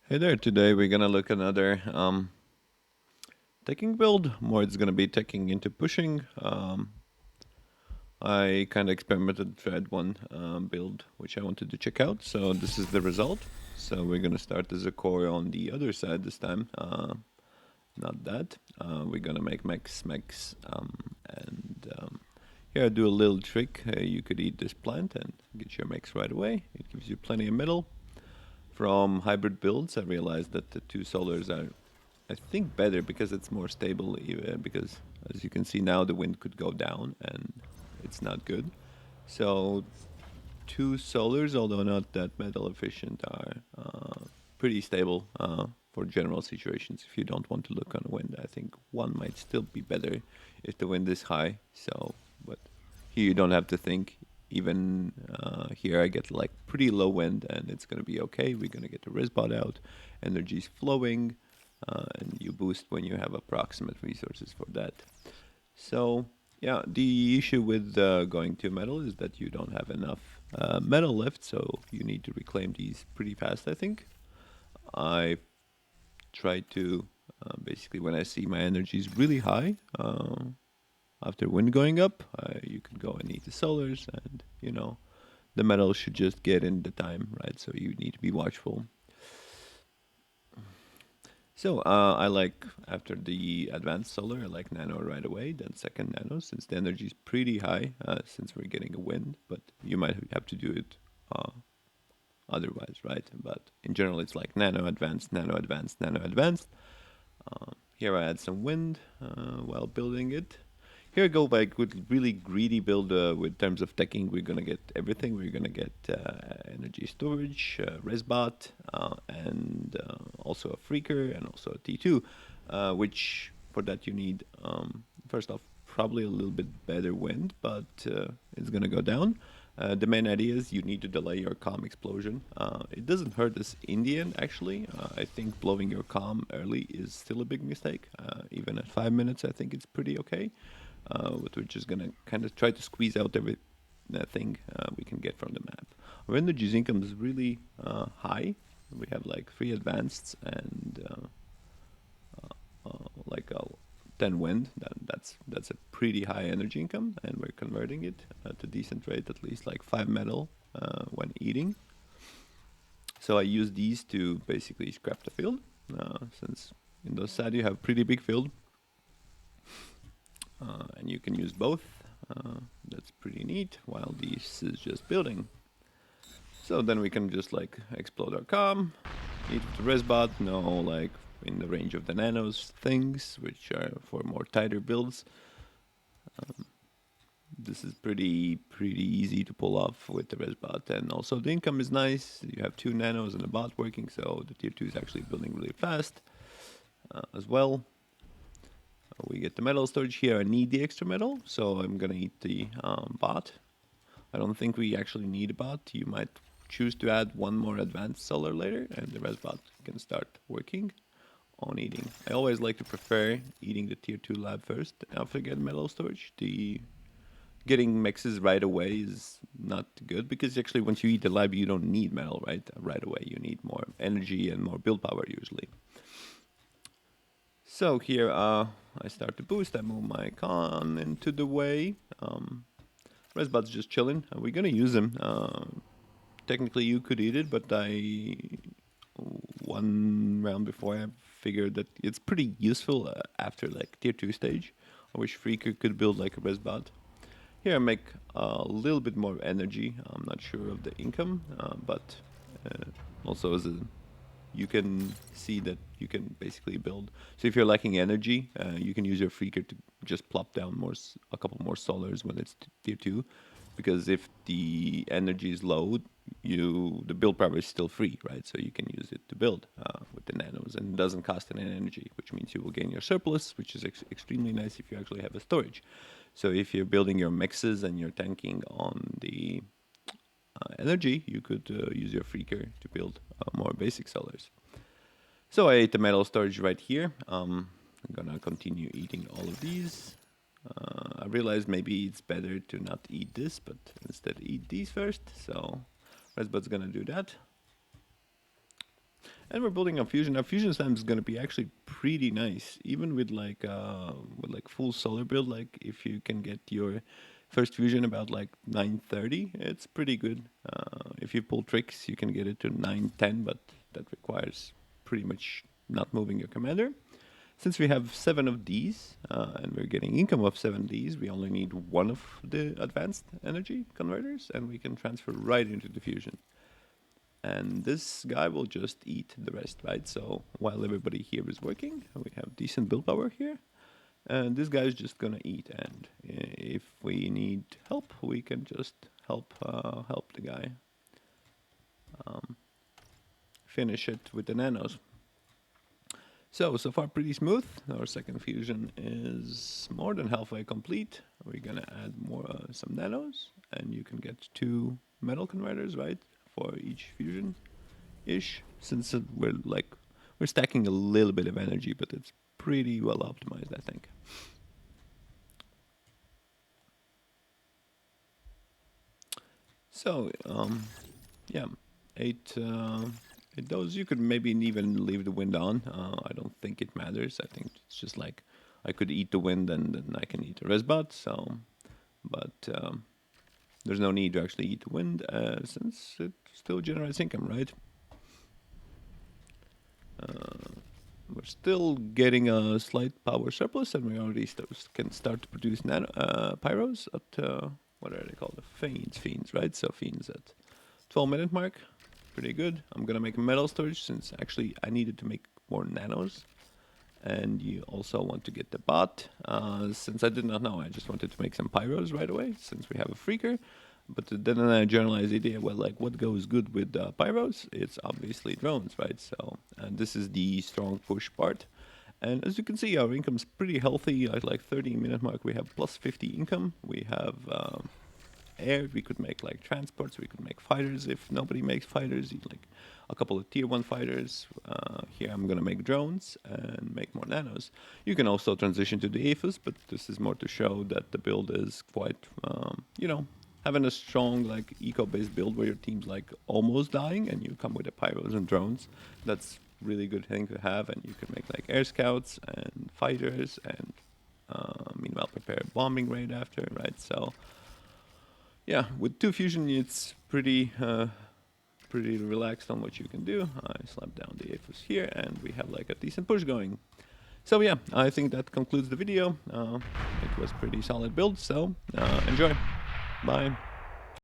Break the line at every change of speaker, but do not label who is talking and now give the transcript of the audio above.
Hey there, today we're gonna look another taking build. More it's gonna be taking into pushing. I kind of experimented to add one build which I wanted to check out, so this is the result. So we're gonna start as a core on the other side this time, not that. We're gonna make mechs, and here I do a little trick. You could eat this plant and get your mechs right away. It gives you plenty of metal. From hybrid builds, I realized that the two solars are, I think, better because it's more stable. Because as you can see now, the wind could go down and it's not good. So two solars, although not that metal efficient, are pretty stable for general situations. If you don't want to look on wind, I think one might still be better if the wind is high. So, but here you don't have to think. Even here, I get like pretty low wind, and it's gonna be okay. We're gonna get the resbot out, energy's flowing, and you boost when you have approximate resources for that. So yeah, the issue with going to metal is that you don't have enough metal left, so you need to reclaim these pretty fast, I think. I try to basically when I see my energy is really high, after wind going up, you can go and eat the solars, and the metal should just get in the time, right? So you need to be watchful. So I like after the advanced solar, I like nano right away. Then second nano, since the energy is pretty high, since we're getting a wind, but you might have to do it uh, otherwise, right? But in general, it's like nano advanced, nano advanced, nano advanced. Here I add some wind while building it. Here I go like with really greedy build with terms of teching. We're gonna get everything. We're gonna get energy storage, resbot, and also a freaker and also a T2, which for that you need first off probably a little bit better wind, but it's gonna go down. The main idea is you need to delay your calm explosion. It doesn't hurt us in the end, actually. I think blowing your calm early is still a big mistake. Even at 5 minutes, I think it's pretty okay. But we're just gonna kind of try to squeeze out every thing we can get from the map. Our energy income is really high. We have like 3 advanced and like 10 wind. That's a pretty high energy income, and we're converting it at a decent rate, at least like 5 metal when eating. So I use these to basically scrap the field, since in those side you have pretty big field, and you can use both. That's pretty neat, while this is just building. So then we can just like explode our com, eat the resbot, no like in the range of the nanos things, which are for more tighter builds. This is pretty easy to pull off with the resbot, and also the income is nice. You have 2 nanos and a bot working, so the tier 2 is actually building really fast as well. We get the metal storage here. I need the extra metal, so I'm gonna eat the bot. I don't think we actually need a bot. You might choose to add one more advanced solar later, and the res bot can start working on eating. I always like to prefer eating the tier 2 lab first after get metal storage. The getting mixes right away is not good, because actually once you eat the lab you don't need metal right away. You need more energy and more build power usually. So here I start to boost. I move my con into the way. Resbot's just chilling. We're gonna use him. Technically you could eat it, but I one round before I figured that it's pretty useful after like tier 2 stage. I wish Freaker could build like a resbot. Here I make a little bit more energy. I'm not sure of the income, but also as a you can see that you can basically build. So if you're lacking energy, you can use your freaker to just plop down a couple more solars when it's tier 2, because if the energy is low, the build power is still free, right? So you can use it to build with the nanos, and it doesn't cost any energy, which means you will gain your surplus, which is extremely nice if you actually have a storage. So if you're building your mixes and you're tanking on the energy, you could use your freaker to build more basic solars. So I ate the metal storage right here. I'm gonna continue eating all of these. I realized maybe it's better to not eat this, but instead eat these first. So Resbot's gonna do that. And we're building a fusion. Now fusion slam is going to be actually pretty nice, even with like full solar build. Like if you can get your first fusion about like 930, it's pretty good. If you pull tricks, you can get it to 910, but that requires pretty much not moving your commander. Since we have 7 of these, and we're getting income of 7 of these, we only need 1 of the advanced energy converters, and we can transfer right into the fusion. And this guy will just eat the rest, right? So while everybody here is working, we have decent build power here. And this guy is just gonna eat, and if we need help, we can just help the guy finish it with the nanos. So far pretty smooth. Our second fusion is more than halfway complete. We're gonna add more some nanos, and you can get 2 metal converters, right, for each fusion ish. Since we're stacking a little bit of energy, but it's pretty well optimized, I think. So yeah, 8 those. You could maybe even leave the wind on. I don't think it matters. I think it's just like I could eat the wind and then I can eat the resbot. So, but there's no need to actually eat the wind since it still generates income, right? We're still getting a slight power surplus, and we already can start to produce pyros at what are they called? Fiends, right? So fiends at 12-minute mark. Pretty good. I'm gonna make a metal storage since actually I needed to make more nanos. And you also want to get the bot. Since I did not know, I just wanted to make some pyros right away since we have a freaker. But then I generalized the idea, well, like what goes good with pyros? It's obviously drones, right? So this is the strong push part. And as you can see, our income's pretty healthy. At like 30-minute mark, we have plus 50 income. We have air. We could make like transports. We could make fighters if nobody makes fighters. Like a couple of tier 1 fighters. Here I'm gonna make drones and make more nanos. You can also transition to the Aphis, but this is more to show that the build is quite, having a strong like eco-based build where your team's like almost dying and you come with the pyros and drones. That's really good thing to have, and you can make like air scouts and fighters and meanwhile prepare a bombing raid after, right? So yeah, with 2 fusion it's pretty relaxed on what you can do. I slap down the Aphis here and we have like a decent push going. So yeah, I think that concludes the video. It was pretty solid build, so enjoy. Bye.